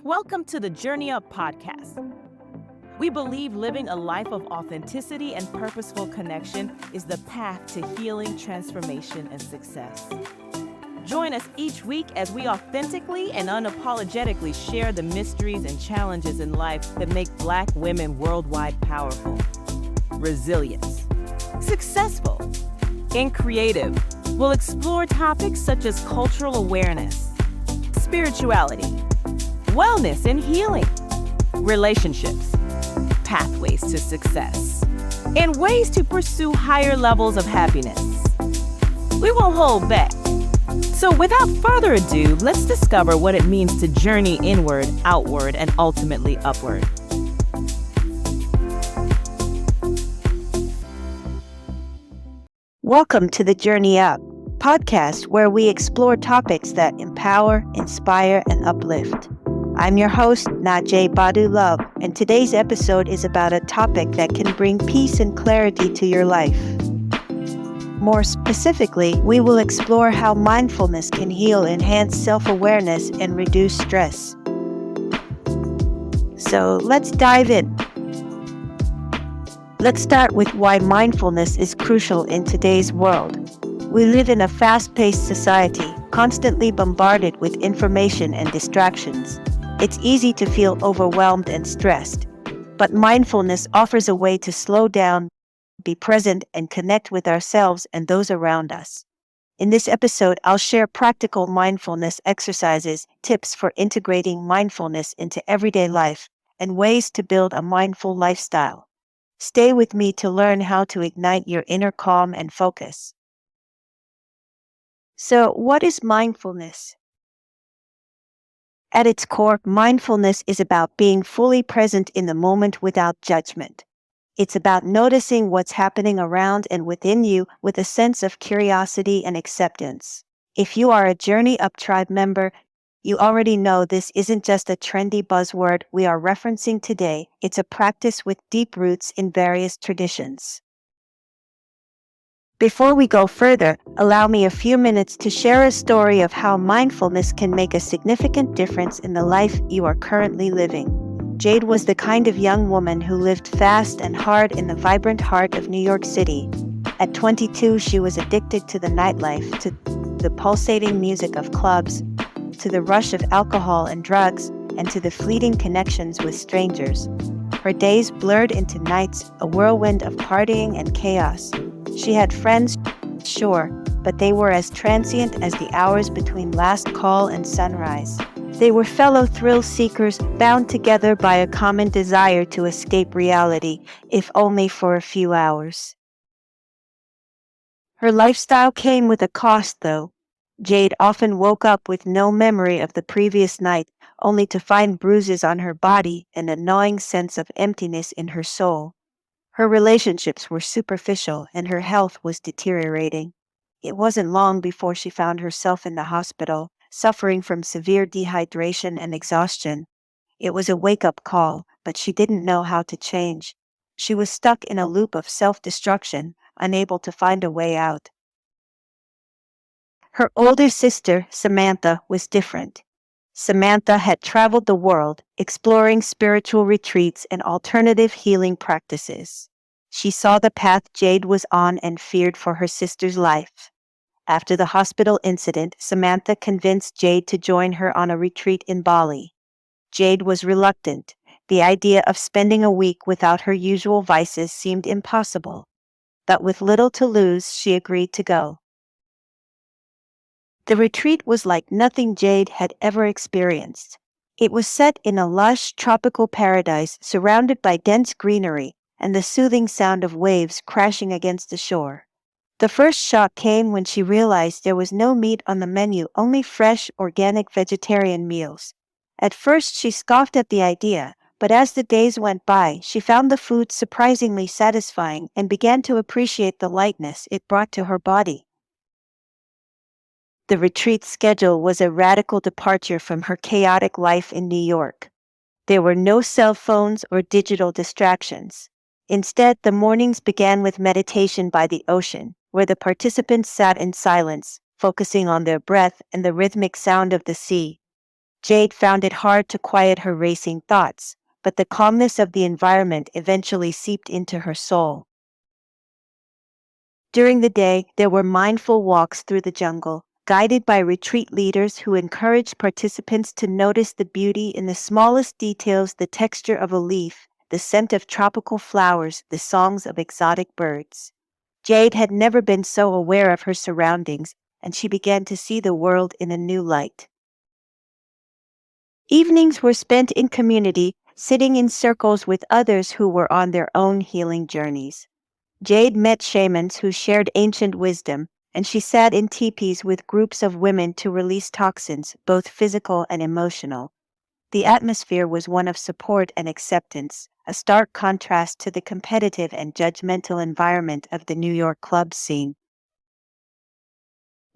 Welcome to the Journey Up podcast. We believe living a life of authenticity and purposeful connection is the path to healing, transformation, and success. Join us each week as we authentically and unapologetically share the mysteries and challenges in life that make Black women worldwide powerful, resilient, successful, and creative. We'll explore topics such as cultural awareness, spirituality, wellness and healing, relationships, pathways to success, and ways to pursue higher levels of happiness. We won't hold back. So without further ado, let's discover what it means to journey inward, outward, and ultimately upward. Welcome to the Journey Up podcast, where we explore topics that empower, inspire, and uplift. I'm your host, Najee Badu Love, and today's episode is about a topic that can bring peace and clarity to your life. More specifically, we will explore how mindfulness can heal, enhance self-awareness, and reduce stress. So let's dive in. Let's start with why mindfulness is crucial in today's world. We live in a fast-paced society, constantly bombarded with information and distractions. It's easy to feel overwhelmed and stressed, but mindfulness offers a way to slow down, be present, and connect with ourselves and those around us. In this episode, I'll share practical mindfulness exercises, tips for integrating mindfulness into everyday life, and ways to build a mindful lifestyle. Stay with me to learn how to ignite your inner calm and focus. So, what is mindfulness? At its core, mindfulness is about being fully present in the moment without judgment. It's about noticing what's happening around and within you with a sense of curiosity and acceptance. If you are a Journey Up Tribe member, you already know this isn't just a trendy buzzword we are referencing today. It's a practice with deep roots in various traditions. Before we go further, allow me a few minutes to share a story of how mindfulness can make a significant difference in the life you are currently living. Jade was the kind of young woman who lived fast and hard in the vibrant heart of New York City. At 22, she was addicted to the nightlife, to the pulsating music of clubs, to the rush of alcohol and drugs, and to the fleeting connections with strangers. Her days blurred into nights, a whirlwind of partying and chaos. She had friends, sure, but they were as transient as the hours between last call and sunrise. They were fellow thrill seekers bound together by a common desire to escape reality, if only for a few hours. Her lifestyle came with a cost, though. Jade often woke up with no memory of the previous night, only to find bruises on her body and a gnawing sense of emptiness in her soul. Her relationships were superficial and her health was deteriorating. It wasn't long before she found herself in the hospital, suffering from severe dehydration and exhaustion. It was a wake-up call, but she didn't know how to change. She was stuck in a loop of self-destruction, unable to find a way out. Her older sister, Samantha, was different. Samantha had traveled the world, exploring spiritual retreats and alternative healing practices. She saw the path Jade was on and feared for her sister's life. After the hospital incident, Samantha convinced Jade to join her on a retreat in Bali. Jade was reluctant. The idea of spending a week without her usual vices seemed impossible. But with little to lose, she agreed to go. The retreat was like nothing Jade had ever experienced. It was set in a lush, tropical paradise surrounded by dense greenery and the soothing sound of waves crashing against the shore. The first shock came when she realized there was no meat on the menu, only fresh, organic vegetarian meals. At first, she scoffed at the idea, but as the days went by, she found the food surprisingly satisfying and began to appreciate the lightness it brought to her body. The retreat schedule was a radical departure from her chaotic life in New York. There were no cell phones or digital distractions. Instead, the mornings began with meditation by the ocean, where the participants sat in silence, focusing on their breath and the rhythmic sound of the sea. Jade found it hard to quiet her racing thoughts, but the calmness of the environment eventually seeped into her soul. During the day, there were mindful walks through the jungle, guided by retreat leaders who encouraged participants to notice the beauty in the smallest details: the texture of a leaf, the scent of tropical flowers, the songs of exotic birds. Jade had never been so aware of her surroundings, and she began to see the world in a new light. Evenings were spent in community, sitting in circles with others who were on their own healing journeys. Jade met shamans who shared ancient wisdom, and she sat in teepees with groups of women to release toxins, both physical and emotional. The atmosphere was one of support and acceptance, a stark contrast to the competitive and judgmental environment of the New York club scene.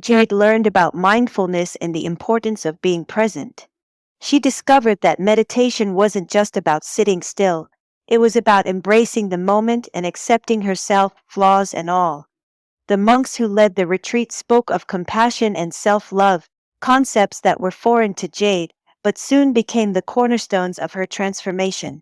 Jade learned about mindfulness and the importance of being present. She discovered that meditation wasn't just about sitting still, it was about embracing the moment and accepting herself, flaws and all. The monks who led the retreat spoke of compassion and self-love, concepts that were foreign to Jade, but soon became the cornerstones of her transformation.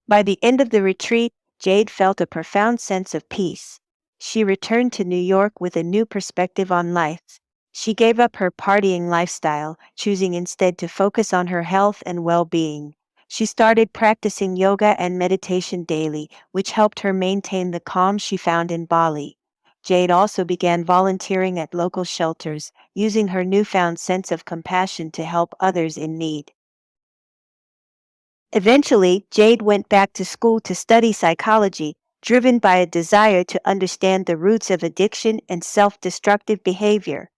By the end of the retreat, Jade felt a profound sense of peace. She returned to New York with a new perspective on life. She gave up her partying lifestyle, choosing instead to focus on her health and well-being. She started practicing yoga and meditation daily, which helped her maintain the calm she found in Bali. Jade also began volunteering at local shelters, using her newfound sense of compassion to help others in need. Eventually, Jade went back to school to study psychology, driven by a desire to understand the roots of addiction and self-destructive behavior.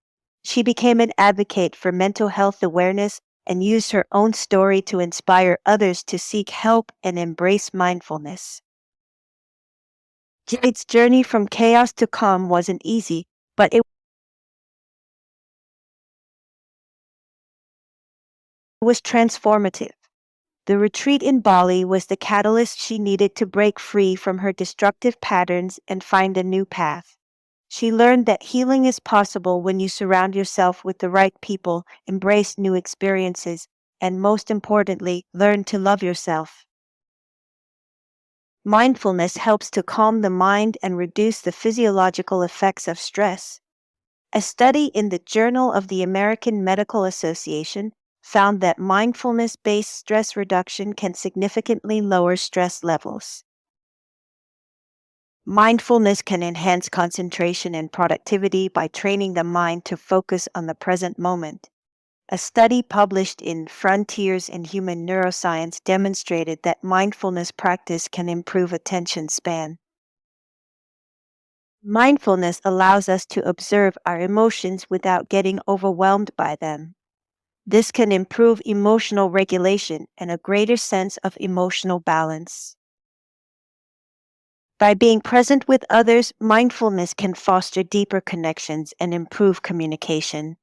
She became an advocate for mental health awareness and used her own story to inspire others to seek help and embrace mindfulness. Jade's journey from chaos to calm wasn't easy, but it was transformative. The retreat in Bali was the catalyst she needed to break free from her destructive patterns and find a new path. She learned that healing is possible when you surround yourself with the right people, embrace new experiences, and most importantly, learn to love yourself. Mindfulness helps to calm the mind and reduce the physiological effects of stress. A study in the Journal of the American Medical Association found that mindfulness-based stress reduction can significantly lower stress levels. Mindfulness can enhance concentration and productivity by training the mind to focus on the present moment. A study published in Frontiers in Human Neuroscience demonstrated that mindfulness practice can improve attention span. Mindfulness allows us to observe our emotions without getting overwhelmed by them. This can improve emotional regulation and a greater sense of emotional balance. By being present with others, mindfulness can foster deeper connections and improve communication.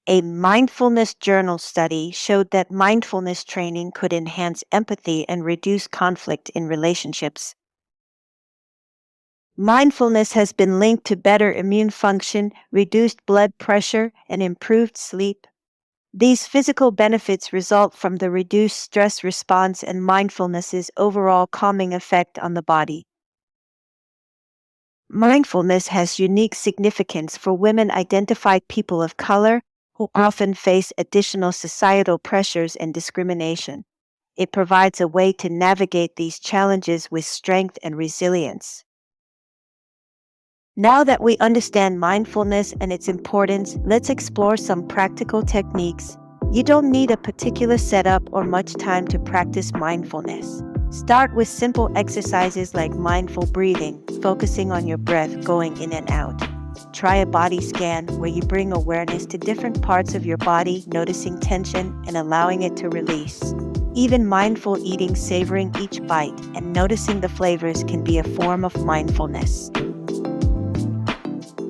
A mindfulness journal study showed that mindfulness training could enhance empathy and reduce conflict in relationships. Mindfulness has been linked to better immune function, reduced blood pressure, and improved sleep. These physical benefits result from the reduced stress response and mindfulness's overall calming effect on the body. Mindfulness has unique significance for women identified people of color who often face additional societal pressures and discrimination. It provides a way to navigate these challenges with strength and resilience. Now that we understand mindfulness and its importance, let's explore some practical techniques. You don't need a particular setup or much time to practice mindfulness. Start with simple exercises like mindful breathing, focusing on your breath going in and out. Try a body scan where you bring awareness to different parts of your body, noticing tension and allowing it to release. Even mindful eating, savoring each bite, and noticing the flavors can be a form of mindfulness.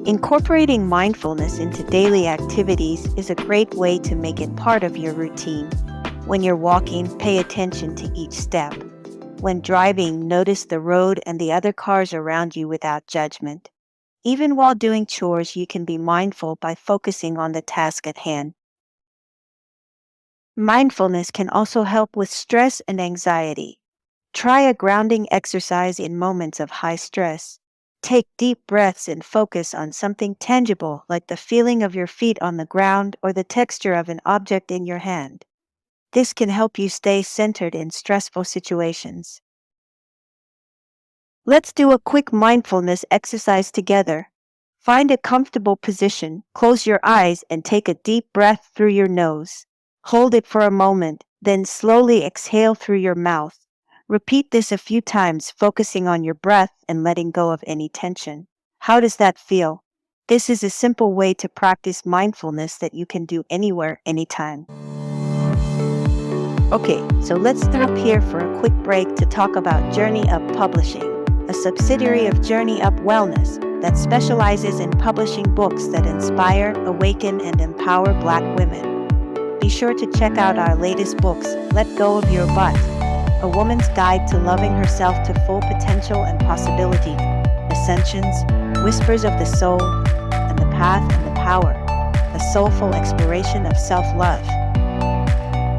Incorporating mindfulness into daily activities is a great way to make it part of your routine. When you're walking, pay attention to each step. When driving, notice the road and the other cars around you without judgment. Even while doing chores, you can be mindful by focusing on the task at hand. Mindfulness can also help with stress and anxiety. Try a grounding exercise in moments of high stress. Take deep breaths and focus on something tangible like the feeling of your feet on the ground or the texture of an object in your hand. This can help you stay centered in stressful situations. Let's do a quick mindfulness exercise together. Find a comfortable position, close your eyes, and take a deep breath through your nose. Hold it for a moment, then slowly exhale through your mouth. Repeat this a few times, focusing on your breath and letting go of any tension. How does that feel? This is a simple way to practice mindfulness that you can do anywhere, anytime. Okay, so let's stop here for a quick break to talk about Journey Up Publishing, a subsidiary of Journey Up Wellness that specializes in publishing books that inspire, awaken, and empower Black women. Be sure to check out our latest books, Let Go of Your Butt, A Woman's Guide to Loving Herself to Full Potential and Possibility, Ascensions, Whispers of the Soul, and The Path and the Power, a soulful exploration of self-love.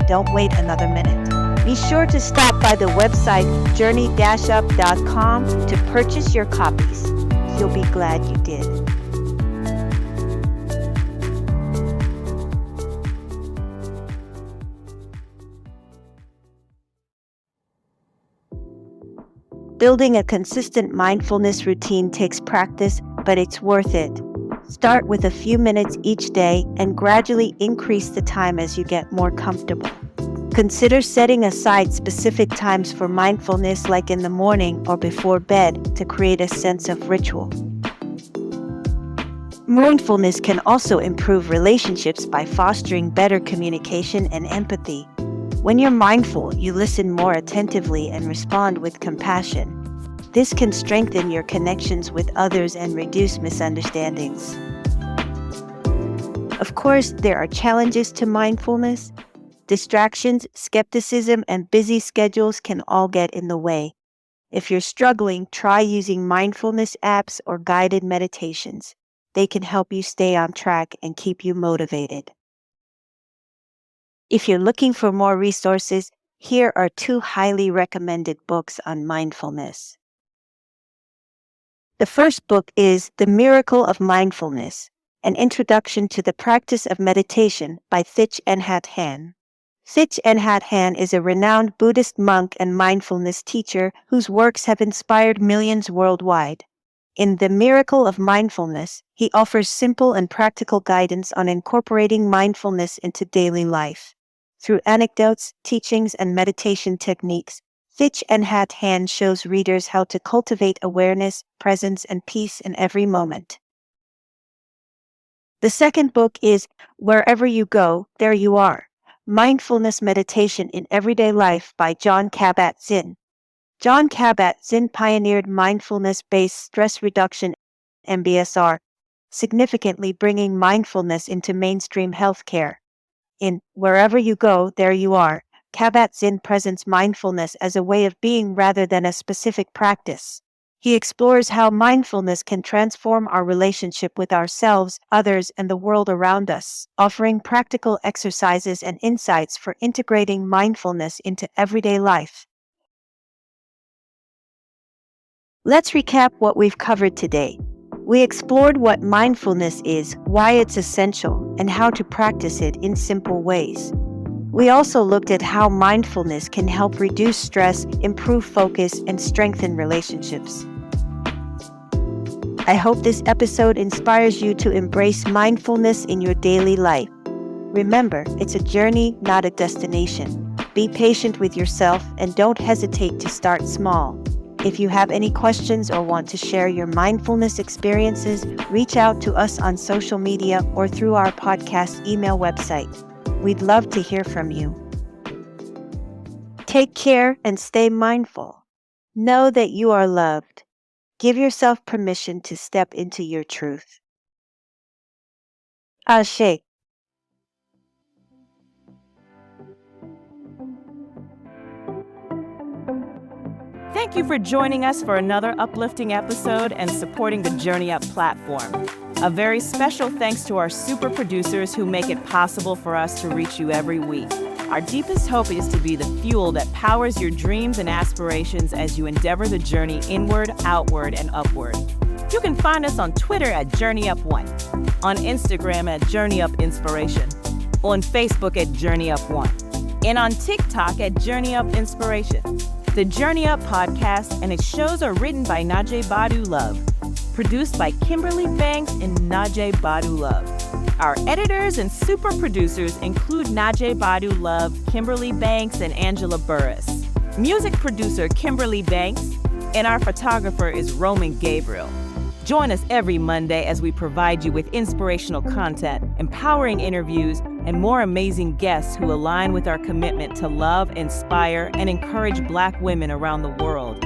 Don't wait another minute. Be sure to stop by the website journey-up.com to purchase your copies. You'll be glad you did. Building a consistent mindfulness routine takes practice, but it's worth it. Start with a few minutes each day and gradually increase the time as you get more comfortable. Consider setting aside specific times for mindfulness, like in the morning or before bed, to create a sense of ritual. Mindfulness can also improve relationships by fostering better communication and empathy. When you're mindful, you listen more attentively and respond with compassion. This can strengthen your connections with others and reduce misunderstandings. Of course, there are challenges to mindfulness. Distractions, skepticism, and busy schedules can all get in the way. If you're struggling, try using mindfulness apps or guided meditations. They can help you stay on track and keep you motivated. If you're looking for more resources, here are 2 highly recommended books on mindfulness. The first book is The Miracle of Mindfulness, An Introduction to the Practice of Meditation by Thich Nhat Hanh. Thich Nhat Hanh is a renowned Buddhist monk and mindfulness teacher whose works have inspired millions worldwide. In The Miracle of Mindfulness, he offers simple and practical guidance on incorporating mindfulness into daily life. Through anecdotes, teachings, and meditation techniques, Thich Nhat Hanh shows readers how to cultivate awareness, presence, and peace in every moment. The second book is Wherever You Go, There You Are, Mindfulness Meditation in Everyday Life by Jon Kabat-Zinn. Jon Kabat-Zinn pioneered mindfulness-based stress reduction (MBSR), significantly bringing mindfulness into mainstream healthcare. In Wherever You Go, There You Are, Kabat-Zinn presents mindfulness as a way of being rather than a specific practice. He explores how mindfulness can transform our relationship with ourselves, others, and the world around us, offering practical exercises and insights for integrating mindfulness into everyday life. Let's recap what we've covered today. We explored what mindfulness is, why it's essential, and how to practice it in simple ways. We also looked at how mindfulness can help reduce stress, improve focus, and strengthen relationships. I hope this episode inspires you to embrace mindfulness in your daily life. Remember, it's a journey, not a destination. Be patient with yourself and don't hesitate to start small. If you have any questions or want to share your mindfulness experiences, reach out to us on social media or through our podcast email website. We'd love to hear from you. Take care and stay mindful. Know that you are loved. Give yourself permission to step into your truth. Ashe. Thank you for joining us for another uplifting episode and supporting the Journey Up platform. A very special thanks to our super producers who make it possible for us to reach you every week. Our deepest hope is to be the fuel that powers your dreams and aspirations as you endeavor the journey inward, outward, and upward. You can find us on Twitter at JourneyUp1, on Instagram at JourneyUpInspiration, on Facebook at JourneyUp1, and on TikTok at JourneyUpInspiration. The Journey Up podcast and its shows are written by Najee Badu Love, produced by Kimberly Banks and Najee Badu Love. Our editors and super producers include Najee Badu Love, Kimberly Banks, and Angela Burris. Music producer Kimberly Banks, and our photographer is Roman Gabriel. Join us every Monday as we provide you with inspirational content, empowering interviews, and more amazing guests who align with our commitment to love, inspire, and encourage Black women around the world.